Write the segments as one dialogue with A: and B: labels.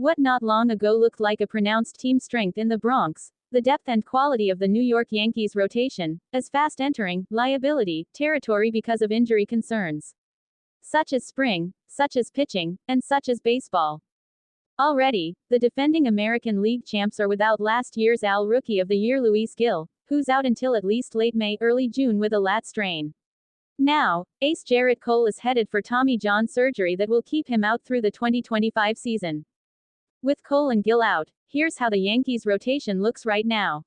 A: What not long ago looked like a pronounced team strength in the Bronx, the depth and quality of the New York Yankees rotation, is fast entering liability territory because of injury concerns. Such as spring, such as pitching, and such as baseball. Already, the defending American League champs are without last year's AL Rookie of the Year Luis Gil, who's out until at least late May, early June with a lat strain. Now, ace Jarrett Cole is headed for Tommy John surgery that will keep him out through the 2025 season. With Cole and Gil out, here's how the Yankees rotation looks right now.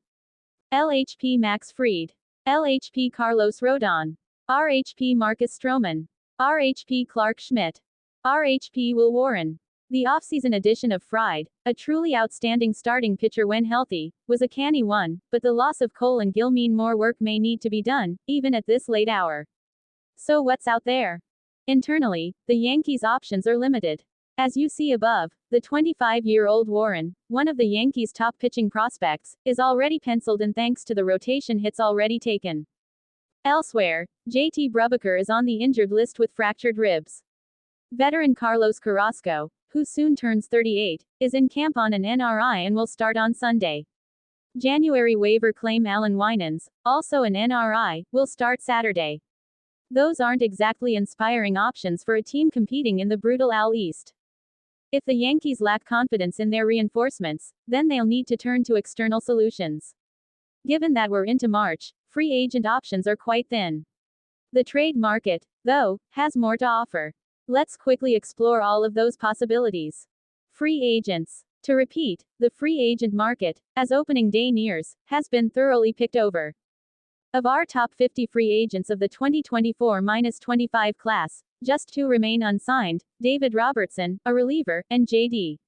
A: LHP Max Fried. LHP Carlos Rodon. RHP Marcus Stroman. RHP Clark Schmidt. RHP Will Warren. The offseason addition of Fried, a truly outstanding starting pitcher when healthy, was a canny one, but the loss of Cole and Gil mean more work may need to be done, even at this late hour. So what's out there? Internally, the Yankees' options are limited. As you see above, the 25-year-old Warren, one of the Yankees' top pitching prospects, is already penciled in thanks to the rotation hits already taken. Elsewhere, JT Brubaker is on the injured list with fractured ribs. Veteran Carlos Carrasco, who soon turns 38, is in camp on an NRI and will start on Sunday. January waiver claim Alan Winans, also an NRI, will start Saturday. Those aren't exactly inspiring options for a team competing in the brutal AL East. If the Yankees lack confidence in their reinforcements, then they'll need to turn to external solutions. Given that we're into March, free agent options are quite thin. The trade market, though, has more to offer. Let's quickly explore all of those possibilities. Free agents. To repeat, the free agent market, as opening day nears, has been thoroughly picked over. Of our top 50 free agents of the 2024-25 class, just 2 remain unsigned: David Robertson, a reliever, and J.D.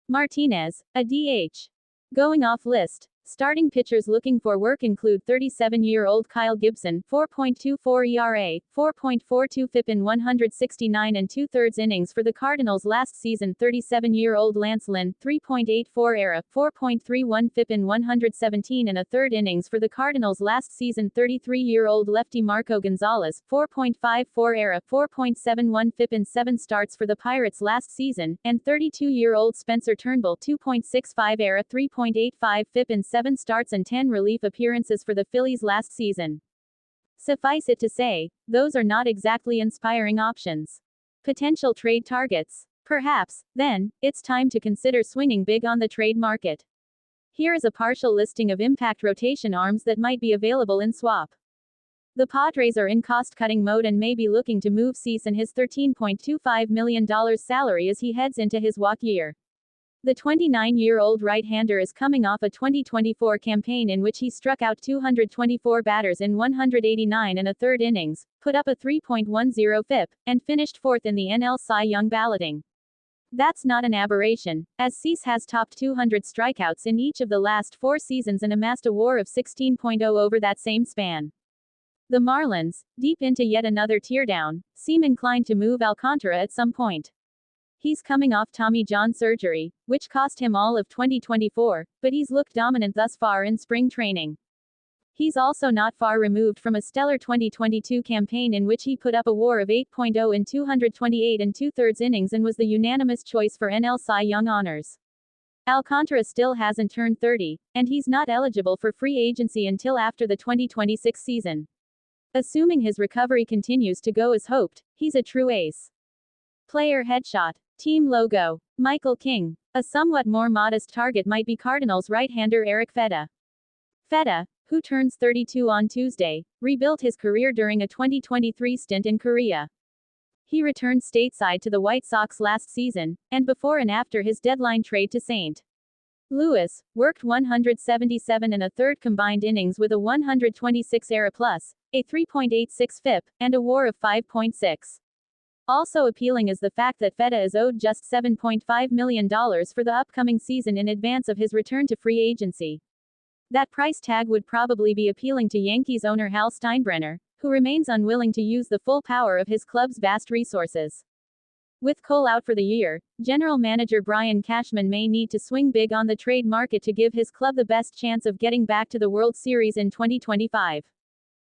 A: Martinez, a DH. Going off list. Starting pitchers looking for work include 37-year-old Kyle Gibson, 4.24 ERA, 4.42 FIP in 169 and 2/3 innings for the Cardinals last season; 37-year-old Lance Lynn, 3.84 ERA, 4.31 FIP in 117 and 1/3 innings for the Cardinals last season; 33-year-old lefty Marco Gonzalez, 4.54 ERA, 4.71 FIP in 7 starts for the Pirates last season; and 32-year-old Spencer Turnbull, 2.65 ERA, 3.85 FIP in 7 starts and 10 relief appearances for the Phillies last season. Suffice it to say, those are not exactly inspiring options. Potential trade targets. Perhaps, then, it's time to consider swinging big on the trade market. Here is a partial listing of impact rotation arms that might be available in swap. The Padres are in cost-cutting mode and may be looking to move Cease and his $13.25 million salary as he heads into his walk year. The 29-year-old right-hander is coming off a 2024 campaign in which he struck out 224 batters in 189 and 1/3 innings, put up a 3.10 FIP, and finished 4th in the NL Cy Young balloting. That's not an aberration, as Cease has topped 200 strikeouts in each of the last 4 seasons and amassed a WAR of 16.0 over that same span. The Marlins, deep into yet another teardown, seem inclined to move Alcantara at some point. He's coming off Tommy John surgery, which cost him all of 2024, but he's looked dominant thus far in spring training. He's also not far removed from a stellar 2022 campaign in which he put up a WAR of 8.0 in 228 and 2/3 innings and was the unanimous choice for NL Cy Young honors. Alcantara still hasn't turned 30, and he's not eligible for free agency until after the 2026 season. Assuming his recovery continues to go as hoped, he's a true ace. Player headshot. Team logo. Michael King. A somewhat more modest target might be Cardinals right-hander Eric Fedda. Fedda, who turns 32 on Tuesday, rebuilt his career during a 2023 stint in Korea. He returned stateside to the White Sox last season, and before and after his deadline trade to St. Louis, worked 177 and 1/3 combined innings with a 126 ERA plus, a 3.86 FIP, and a WAR of 5.6. Also appealing is the fact that Fedda is owed just $7.5 million for the upcoming season in advance of his return to free agency. That price tag would probably be appealing to Yankees owner Hal Steinbrenner, who remains unwilling to use the full power of his club's vast resources. With Cole out for the year, general manager Brian Cashman may need to swing big on the trade market to give his club the best chance of getting back to the World Series in 2025.